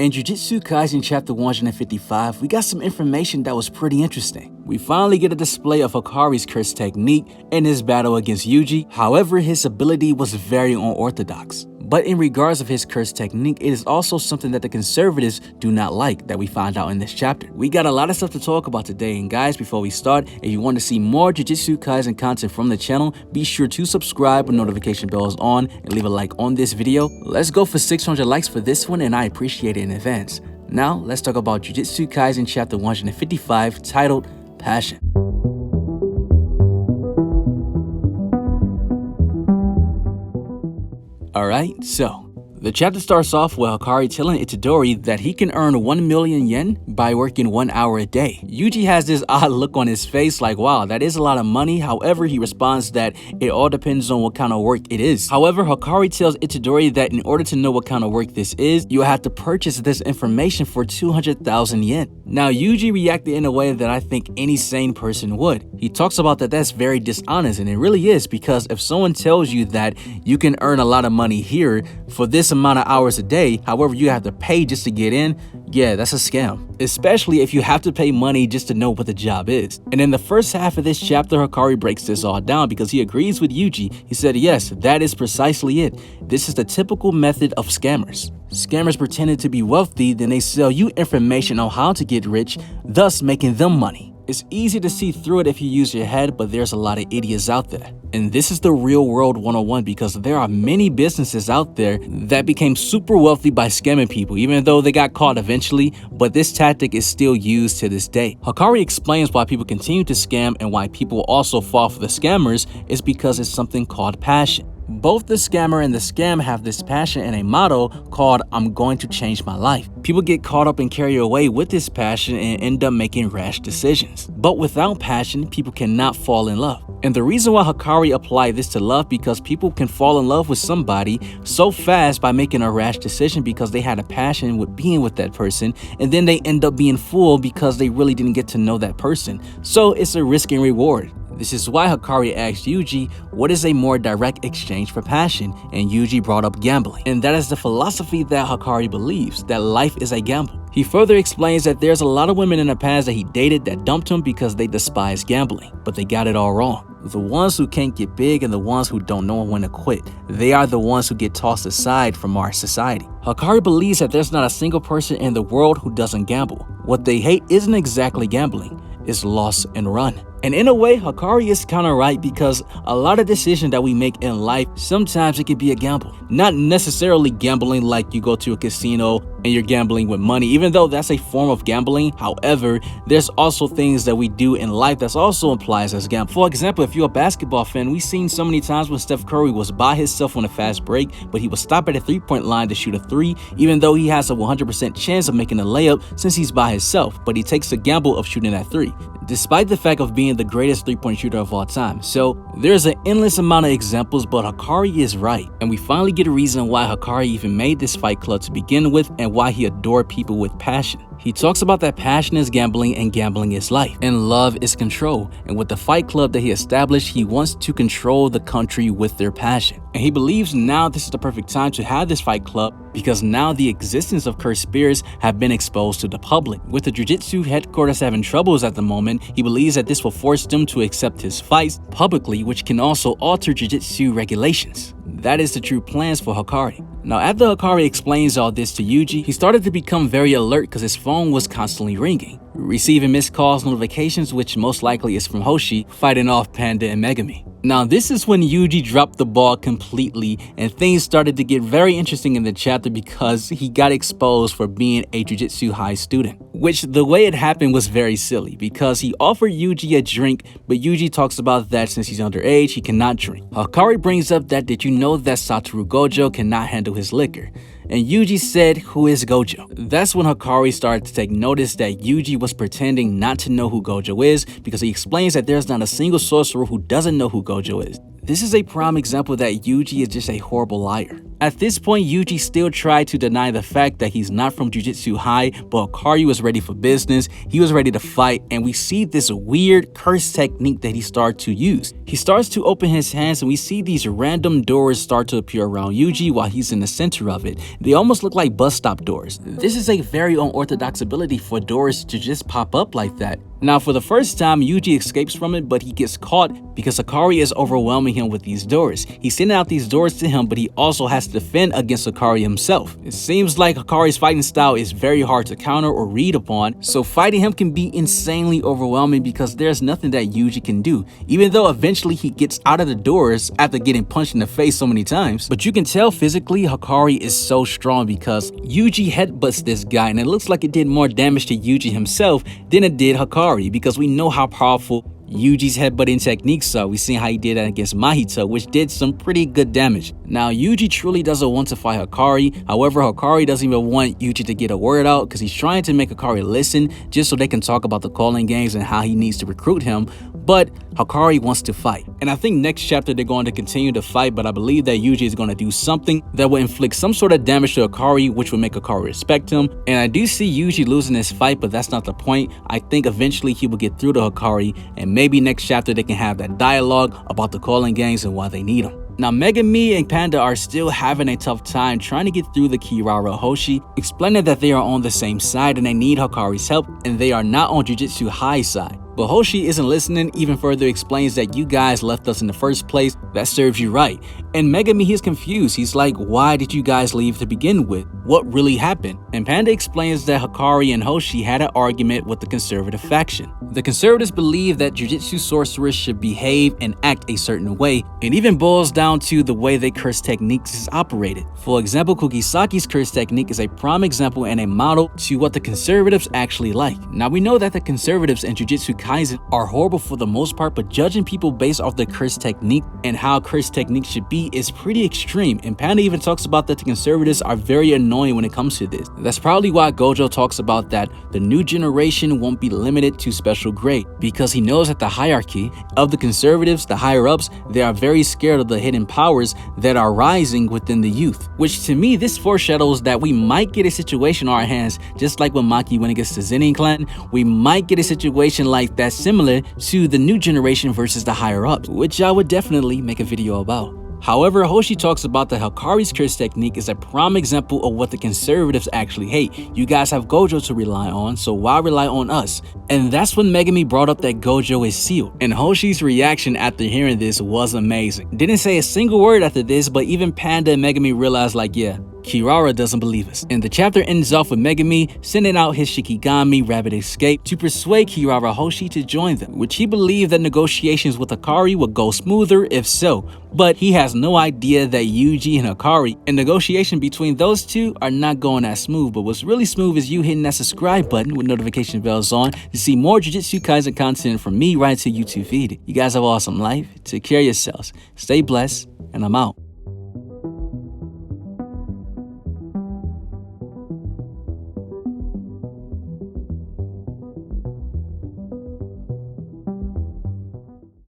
In Jujutsu Kaisen Chapter 155, we got some information that was pretty interesting. We finally get a display of Hakari's curse technique in his battle against Yuji. However, his ability was very unorthodox. But in regards of his curse technique, it is also something that the conservatives do not like that we find out in this chapter. We got a lot of stuff to talk about today, and guys, before we start, if you want to see more Jujutsu Kaisen content from the channel, be sure to subscribe with notification bells on and leave a like on this video. Let's go for 600 likes for this one, and I appreciate it in advance. Now, let's talk about Jujutsu Kaisen Chapter 155, titled Passion. Alright, so the chapter starts off with Hakari telling Itadori that he can earn 1 million yen by working 1 hour a day. Yuji has this odd look on his face like, wow, that is a lot of money. However, he responds that it all depends on what kind of work it is. However, Hakari tells Itadori that in order to know what kind of work this is, you have to purchase this information for 200,000 yen. Now, Yuji reacted in a way that I think any sane person would. He talks about that that's very dishonest, and it really is, because if someone tells you that you can earn a lot of money here for this amount of hours a day, however you have to pay just to get in, yeah, that's a scam. Especially if you have to pay money just to know what the job is. And in the first half of this chapter, Hakari breaks this all down because he agrees with Yuji. He said, yes, that is precisely it. This is the typical method of scammers. Scammers pretending to be wealthy, then they sell you information on how to get rich, thus making them money. It's easy to see through it if you use your head, but there's a lot of idiots out there. And this is the real world 101, because there are many businesses out there that became super wealthy by scamming people, even though they got caught eventually, but this tactic is still used to this day. Hakari explains why people continue to scam and why people also fall for the scammers is because it's something called passion. Both the scammer and the scam have this passion and a motto called, I'm going to change my life. People get caught up and carried away with this passion and end up making rash decisions. But without passion, people cannot fall in love. And the reason why Hakari applied this to love, because people can fall in love with somebody so fast by making a rash decision because they had a passion with being with that person, and then they end up being fooled because they really didn't get to know that person. So it's a risk and reward. This is why Hakari asked Yuji, what is a more direct exchange for passion? And Yuji brought up gambling. And that is the philosophy that Hakari believes, that life is a gamble. He further explains that there's a lot of women in the past that he dated that dumped him because they despise gambling, but they got it all wrong. The ones who can't get big and the ones who don't know when to quit, they are the ones who get tossed aside from our society. Hakari believes that there's not a single person in the world who doesn't gamble. What they hate isn't exactly gambling, it's loss and run. And in a way, Hakari is kind of right, because a lot of decisions that we make in life, sometimes it can be a gamble. Not necessarily gambling like you go to a casino and you're gambling with money, even though that's a form of gambling. However, there's also things that we do in life that also implies as gambling. For example, if you're a basketball fan, we've seen so many times when Steph Curry was by himself on a fast break, but he would stop at a three-point line to shoot a three, even though he has a 100% chance of making a layup since he's by himself, but he takes a gamble of shooting that three, despite the fact of being the greatest three-point shooter of all time. So there's an endless amount of examples, but Hakari is right. And we finally get a reason why Hakari even made this fight club to begin with, and why he adored people with passion. He talks about that passion is gambling and gambling is life, and love is control. And with the fight club that he established, he wants to control the country with their passion. And he believes now this is the perfect time to have this fight club, because now the existence of cursed spirits have been exposed to the public. With the Jujutsu headquarters having troubles at the moment, he believes that this will force them to accept his fights publicly, which can also alter Jujutsu regulations. That is the true plans for Hakari. Now, after Hakari explains all this to Yuji, he started to become very alert because his phone was constantly ringing, receiving missed calls notifications, which most likely is from Hoshi fighting off Panda and Megumi. Now, this is when Yuji dropped the ball completely, and things started to get very interesting in the chapter because he got exposed for being a Jujutsu High student. Which, the way it happened was very silly, because he offered Yuji a drink, but Yuji talks about that since he's underage, he cannot drink. Hakari brings up that, did you know that Satoru Gojo cannot handle his liquor? And Yuji said, who is Gojo? That's when Hakari started to take notice that Yuji was pretending not to know who Gojo is, because he explains that there's not a single sorcerer who doesn't know who Gojo is. This is a prime example that Yuji is just a horrible liar. At this point, Yuji still tried to deny the fact that he's not from Jujutsu High, but Hakari was ready for business, he was ready to fight, and we see this weird curse technique that he started to use. He starts to open his hands and we see these random doors start to appear around Yuji while he's in the center of it. They almost look like bus stop doors. This is a very unorthodox ability for doors to just pop up like that. Now, for the first time, Yuji escapes from it, but he gets caught because Hakari is overwhelming him with these doors. He's sending out these doors to him, but he also has to defend against Hakari himself. It seems like Hakari's fighting style is very hard to counter or read upon, so fighting him can be insanely overwhelming because there's nothing that Yuji can do, even though eventually he gets out of the doors after getting punched in the face so many times. But you can tell physically Hakari is so strong because Yuji headbutts this guy, and it looks like it did more damage to Yuji himself than it did Hakari, because we know how powerful Yuji's headbutting techniques are. We've seen how he did that against Mahito, which did some pretty good damage. Now, Yuji truly doesn't want to fight Hakari. However, Hakari doesn't even want Yuji to get a word out because he's trying to make Hakari listen just so they can talk about the calling games and how he needs to recruit him. But Hakari wants to fight. And I think next chapter they're going to continue to fight, but I believe that Yuji is going to do something that will inflict some sort of damage to Hakari, which will make Hakari respect him. And I do see Yuji losing this fight, but that's not the point. I think eventually he will get through to Hakari, and maybe next chapter they can have that dialogue about the calling gangs and why they need them. Now, Megumi and Panda are still having a tough time trying to get through the Kirara Hoshi, explaining that they are on the same side and they need Hakari's help, and they are not on Jujutsu High side. But Hoshi isn't listening, even further explains that you guys left us in the first place, that serves you right. And Megumi, he's confused. He's like, why did you guys leave to begin with? What really happened? And Panda explains that Hakari and Hoshi had an argument with the conservative faction. The conservatives believe that Jujutsu sorcerers should behave and act a certain way. It even boils down to the way their curse techniques is operated. For example, Kugisaki's curse technique is a prime example and a model to what the conservatives actually like. Now, we know that the conservatives in Jujutsu Kaisen are horrible for the most part, but judging people based off the curse technique and how curse technique should be is pretty extreme. And Panda even talks about that the conservatives are very annoying when it comes to this. That's probably why Gojo talks about that the new generation won't be limited to special grade, because he knows that the hierarchy of the conservatives, the higher ups, they are very scared of the hidden powers that are rising within the youth. Which to me, this foreshadows that we might get a situation on our hands, just like with Maki when it gets to Zenin clan, we might get a situation like that similar to the new generation versus the higher ups, which I would definitely make a video about. However, Hoshi talks about that Hakari's curse technique is a prime example of what the conservatives actually hate. You guys have Gojo to rely on, so why rely on us? And that's when Megumi brought up that Gojo is sealed. And Hoshi's reaction after hearing this was amazing. Didn't say a single word after this, but even Panda and Megumi realized like, yeah, Kirara doesn't believe us. And the chapter ends off with Megumi sending out his Shikigami Rapid Escape to persuade Kirara Hoshi to join them, which he believed that negotiations with Hakari would go smoother if so. But he has no idea that Yuji and Hakari and negotiation between those two are not going as smooth. But what's really smooth is you hitting that subscribe button with notification bells on to see more Jujutsu Kaisen content from me right to YouTube feed. You guys have an awesome life. Take care of yourselves. Stay blessed, and I'm out.